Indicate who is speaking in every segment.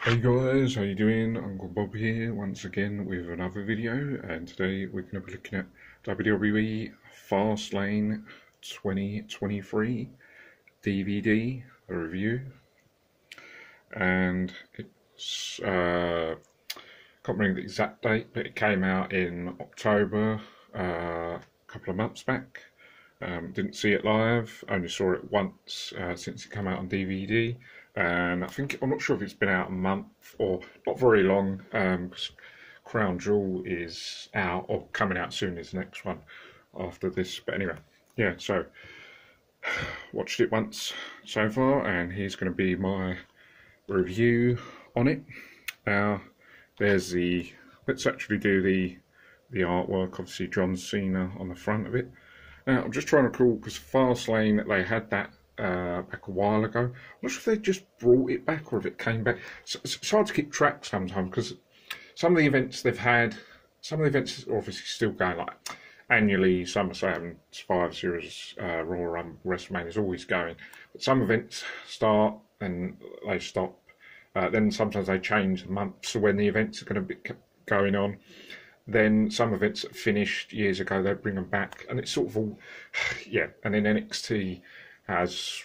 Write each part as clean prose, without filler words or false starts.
Speaker 1: Hey guys, how you doing? Uncle Bob here once again with another video, and today we're going to be looking at WWE Fastlane 2023 DVD review, and it's can't remember the exact date, but it came out in October, a couple of months back. Didn't see it live, only saw it once since it came out on DVD. And I'm not sure if it's been out a month or not very long, because Crown Jewel is out or coming out soon is the next one after this. But anyway, yeah, so watched it once so far, and here's going to be my review on it. Now, let's actually do the artwork. Obviously, John Cena on the front of it. Now, I'm just trying to recall, because Fastlane, they had that back a while ago. I'm not sure if they just brought it back or if it came back. It's hard to keep track sometimes, because some of the events are obviously still going, like annually. SummerSlam, Survivor Series, Royal Rumble, WrestleMania is always going. But some events start and they stop. Then sometimes they change the months of when the events are going to be going on. Then some events that finished years ago, they bring them back, and it's sort of all, yeah. And then NXT has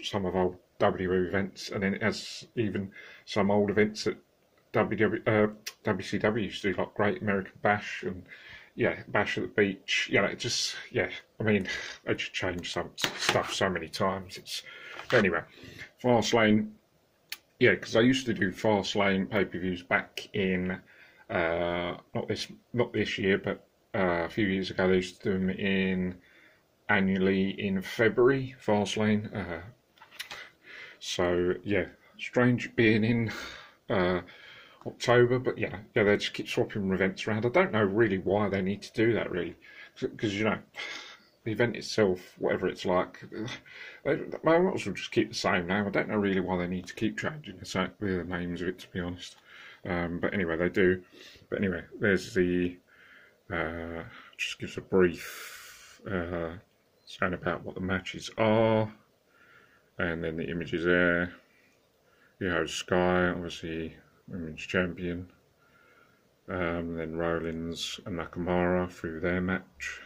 Speaker 1: some of old WWE events, and then it has even some old events that WCW used to do, like Great American Bash and Bash at the Beach. I mean, they just change some stuff so many times. But anyway, Fastlane, because I used to do Fastlane pay-per-views back in. Not this year, but a few years ago they used to do them annually in February, Fastlane. So yeah, strange being in October, but yeah, they just keep swapping events around. I don't know really why they need to do that, really, because the event itself, whatever it's like, they might as well just keep the same name. I don't know really why they need to keep changing the names of it, to be honest. But anyway, they do. But anyway, there's just gives a brief saying about what the matches are, and then the images there. Sky, obviously women's champion. Then Rollins and Nakamura through their match.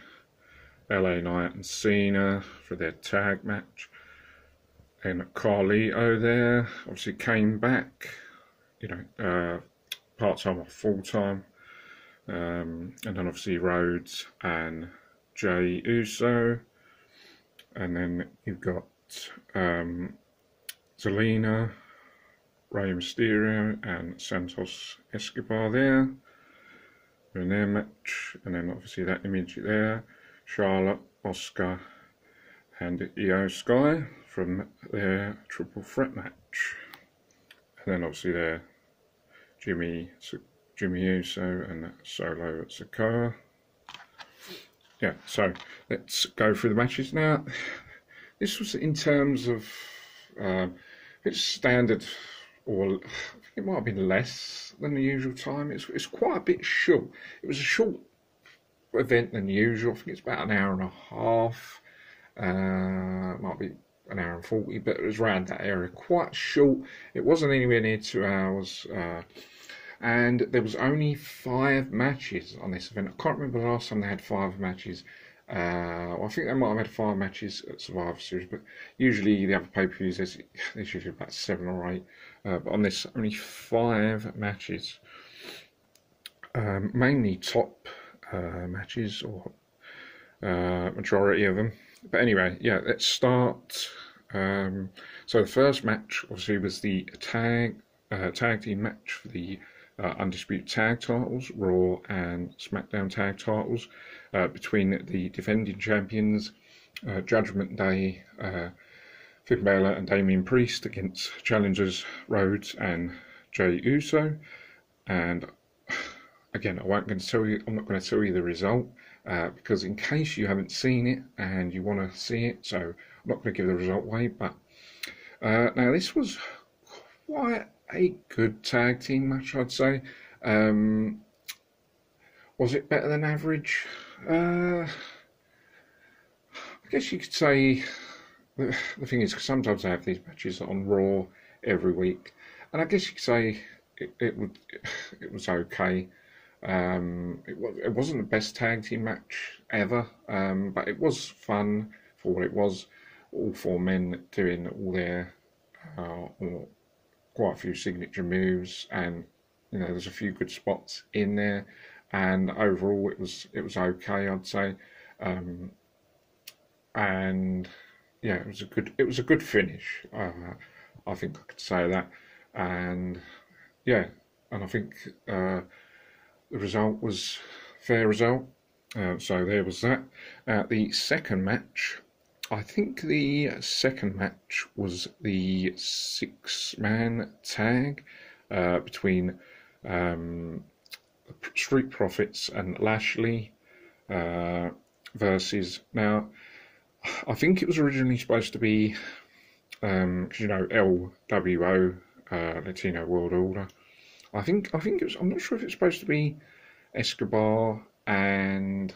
Speaker 1: LA Knight and Cena for their tag match. And Carlito there obviously came back. Part-time or full-time, and then obviously Rhodes and Jey Uso, and then you've got Zelina, Rey Mysterio and Santos Escobar there in their match, and then obviously that image there, Charlotte, Oscar and Io Sky from their triple threat match, and then obviously there Jimmy Uso and Solo Sikoa. Yeah, so let's go through the matches now. This was in terms of it's standard, or I think it might have been less than the usual time. It's quite a bit short. It was a short event than usual. I think it's about an hour and a half. Might be an hour and 40, but it was around that area. Quite short. It wasn't anywhere near 2 hours. And there was only 5 matches on this event. I can't remember the last time they had 5 matches. I think they might have had 5 matches at Survivor Series, but usually the other pay-per-views, there's usually about 7 or 8. But on this, only 5 matches. Mainly top matches, or majority of them. But anyway, let's start. So the first match, obviously, was the tag team match for the Undisputed Tag titles, Raw and SmackDown Tag titles, between the defending champions, Judgment Day, Finn Balor and Damian Priest, against challengers Rhodes and Jey Uso. And again, I'm not going to tell you the result, because in case you haven't seen it and you want to see it, so I'm not going to give the result away. But now this was quite a good tag team match, I'd say. Was it better than average? I guess you could say. The thing is, sometimes I have these matches on Raw every week, and I guess you could say it was okay. It wasn't the best tag team match ever, but it was fun for what it was. All four men doing all their or quite a few signature moves, and there's a few good spots in there. And overall, it was okay, I'd say. And yeah, it was a good finish. I think I could say that, and yeah, and I think the result was a fair result. So there was that. The second match, I think the second match was the six-man tag between Street Profits and Lashley versus. Now, I think it was originally supposed to be, LWO, Latino World Order. I think it was. I'm not sure if it's supposed to be Escobar and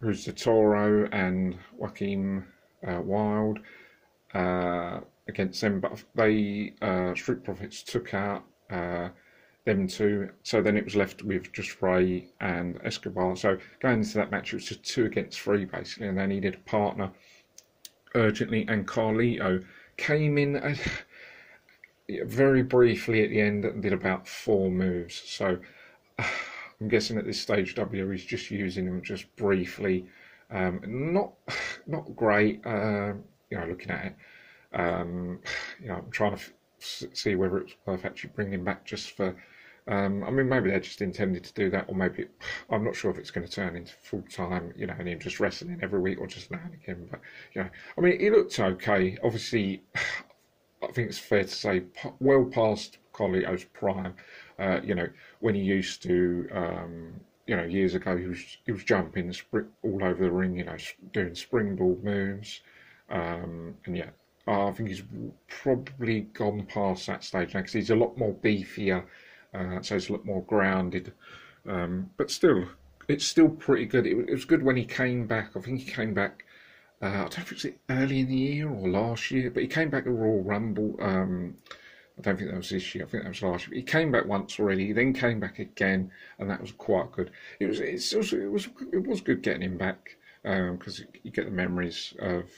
Speaker 1: who's the Toro and Joaquin Wild against them, but they Street Profits took out them two, so then it was left with just Ray and Escobar. So going into that match, it was just 2 against 3 basically, and they needed a partner urgently, and Carlito came in very briefly at the end and did about 4 moves. So I'm guessing at this stage WWE is just using them just briefly. Not great. Looking at it, I'm trying to see whether it's worth actually bringing back just for. Maybe they're just intended to do that, or maybe I'm not sure if it's going to turn into full time, and him just wrestling every week or just landing him. But he looked okay. Obviously, I think it's fair to say, well past Carlito's prime. When he used to, years ago, he was jumping all over the ring, doing springboard moves, and yeah. I think he's probably gone past that stage now because he's a lot more beefier, so he's a lot more grounded. But still, it's still pretty good. It was good when he came back. I think he came back, I don't know if it was early in the year or last year, but he came back at Royal Rumble. I don't think that was this year. I think that was last year. But he came back once already. He then came back again, and that was quite good. It was good getting him back because you get the memories of.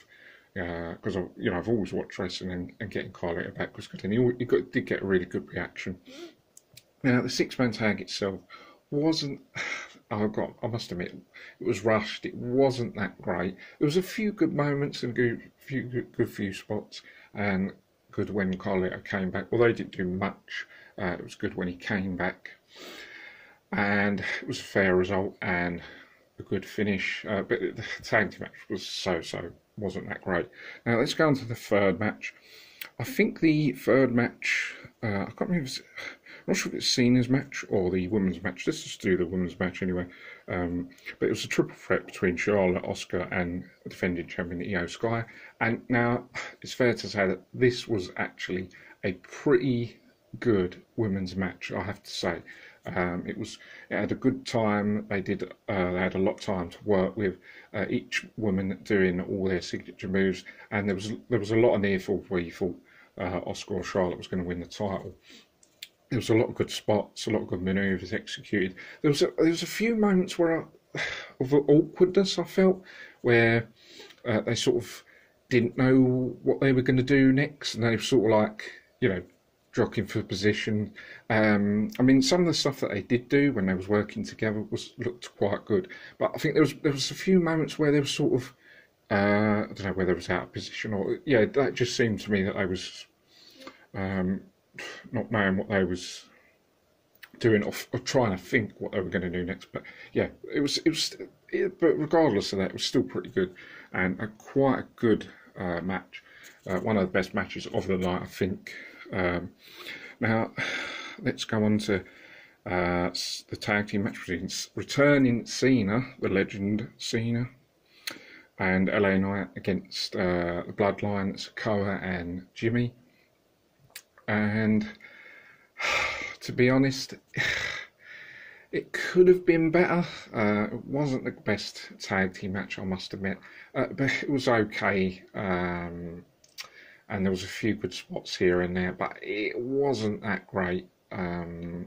Speaker 1: Because I've always watched wrestling, and getting Carlito back was good, and he did get a really good reaction. Now the 6-man tag itself wasn't. I must admit, it was rushed. It wasn't that great. There was a few good moments and good few spots, and good when Carlito came back. Although he didn't do much, it was good when he came back, and it was a fair result and a good finish. But the tag team match was so. Wasn't that great. Now let's go on to the third match. I think the third match, I can't remember. I'm not sure if it's Cena's match or the women's match. Let's just do the women's match anyway. But it was a triple threat between Charlotte, Asuka, and defending champion Io Sky. And now it's fair to say that this was actually a pretty good women's match, I have to say. It had a good time. They had a lot of time to work with, each woman doing all their signature moves, and there was a lot of near falls where you thought Asuka or Charlotte was going to win the title. There was a lot of good spots, a lot of good manoeuvres executed. There was a few moments of awkwardness I felt, where they sort of didn't know what they were going to do next, and they were sort of like, jockeying for position. Some of the stuff that they did do when they was working together looked quite good, but I think there was a few moments where they were sort of, I don't know whether it was out of position or that just seemed to me that they was not knowing what they was doing or trying to think what they were going to do next. But yeah, but regardless of that, it was still pretty good and quite a good match. One of the best matches of the night, I think. Now, let's go on to the tag team match between returning Cena, the legend Cena, and LA Knight against the Bloodline, Sikoa and Jimmy. And to be honest, it could have been better. It wasn't the best tag team match, I must admit, but it was okay. and there was a few good spots here and there, but it wasn't that great. They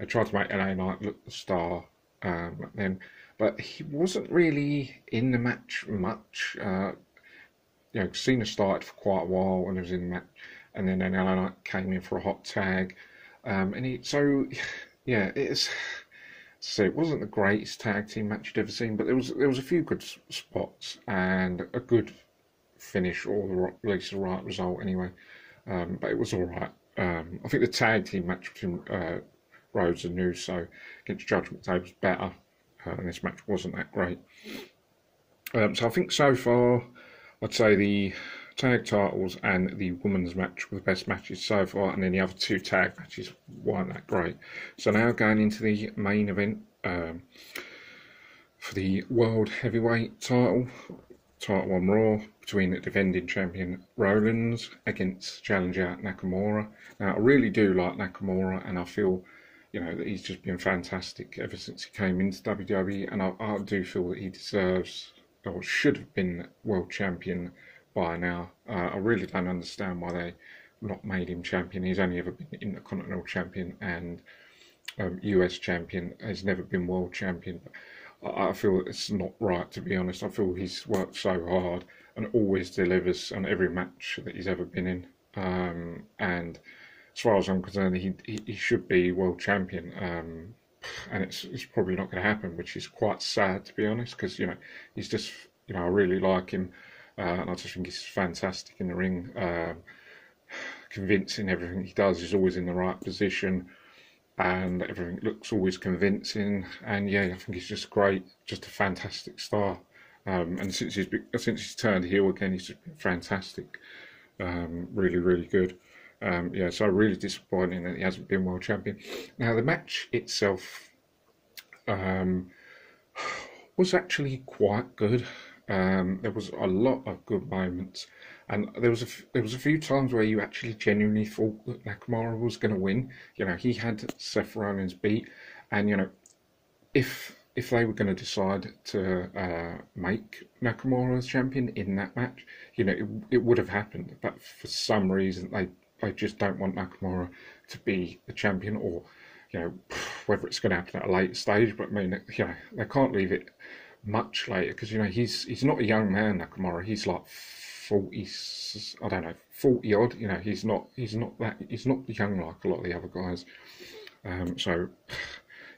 Speaker 1: tried to make LA Knight look the star then, but he wasn't really in the match much. Cena started for quite a while when he was in the match, and then LA Knight came in for a hot tag, so it wasn't the greatest tag team match you'd ever seen, but there was a few good spots and a good finish, or at least the right result anyway. But it was all right. I think the tag team match between Rhodes and Nuso against Judgment Day was better, and this match wasn't that great. So I think so far, I'd say the tag titles and the women's match were the best matches so far, and then the other two tag matches weren't that great. So now going into the main event for the World Heavyweight title on Raw, between the defending champion Rollins against challenger Nakamura. Now, I really do like Nakamura, and I feel, that he's just been fantastic ever since he came into WWE, and I do feel that he deserves, or should have been, world champion by now. I really don't understand why they not made him champion. He's only ever been Intercontinental champion and US champion. Has never been world champion. I feel it's not right, to be honest. I feel he's worked so hard and always delivers on every match that he's ever been in. And as far as I'm concerned, he should be world champion. And it's probably not going to happen, which is quite sad, to be honest, because he's just, I really like him, and I just think he's fantastic in the ring, convincing. Everything he does is always in the right position, and everything looks always convincing. And yeah, I think he's just great, just a fantastic star. And since he's turned heel again, he's just been fantastic, really, really good. So really disappointing that he hasn't been world champion. Now, the match itself was actually quite good. There was a lot of good moments, and there was a few times where you actually genuinely thought that Nakamura was going to win. He had Seth Rollins beat, and if they were going to decide to make Nakamura as champion in that match, it would have happened. But for some reason, they just don't want Nakamura to be the champion, or whether it's going to happen at a later stage. But I mean, they can't leave it much later, because he's not a young man, Nakamura. He's like 40, I don't know, 40 odd. He's not young like a lot of the other guys. So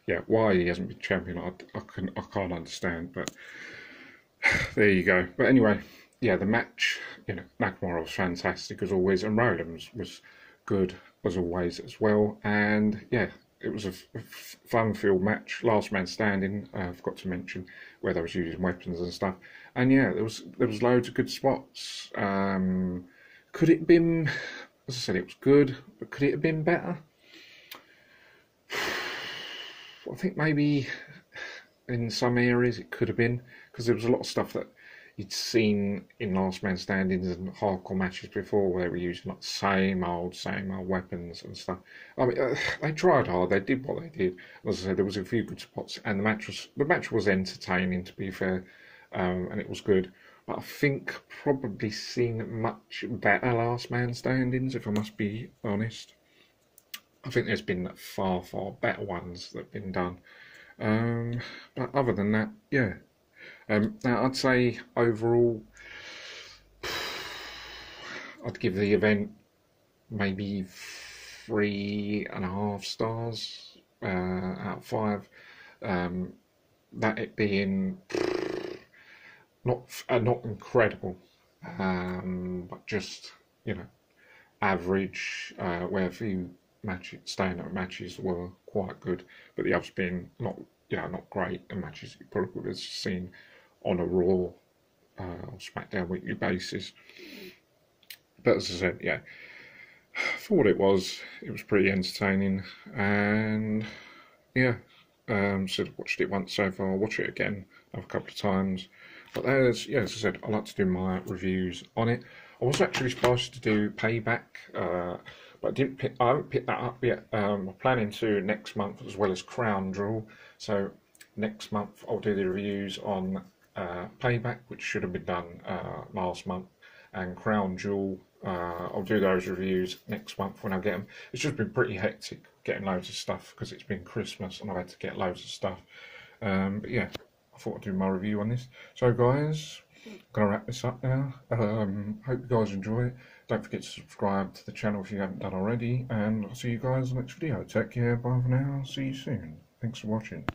Speaker 1: yeah, why he hasn't been champion, I can't understand. But there you go. But anyway, yeah, the match, Nakamura was fantastic as always, and Rollins was good as always as well. And yeah, it was a fun-filled match. Last man standing, I forgot to mention, where they was using weapons and stuff. And yeah, there was loads of good spots. Could it have been, as I said, it was good, but could it have been better? I think maybe in some areas it could have been, because there was a lot of stuff that you'd seen in Last Man Standings and hardcore matches before, where they were using like same old weapons and stuff. I mean, they tried hard. They did what they did. As I said, there was a few good spots, and the match was entertaining, to be fair, and it was good. But I think probably seen much better Last Man Standings, if I must be honest. I think there's been far better ones that have been done. But other than that, yeah. Now, I'd say overall, I'd give the event maybe 3.5 stars out of 5. That it being not incredible, but just average. Where a few stand-up matches were quite good, but the others being not great, and matches you probably would have seen on a Raw or SmackDown weekly basis. But as I said, yeah, for what it was pretty entertaining, and yeah, so I've watched it once so far. I'll watch it again a couple of times. But as I said, I like to do my reviews on it. I was actually supposed to do Payback, but I haven't picked that up yet. I'm planning to next month, as well as Crown Jewel. So next month I'll do the reviews on Payback, which should have been done last month, and Crown Jewel. I'll do those reviews next month when I get them. It's just been pretty hectic getting loads of stuff because it's been Christmas and I've had to get loads of stuff. But yeah, I thought I'd do my review on this. So guys, I'm going to wrap this up now. Hope you guys enjoy it. Don't forget to subscribe to the channel if you haven't done already. And I'll see you guys in the next video. Take care, bye for now. See you soon. Thanks for watching.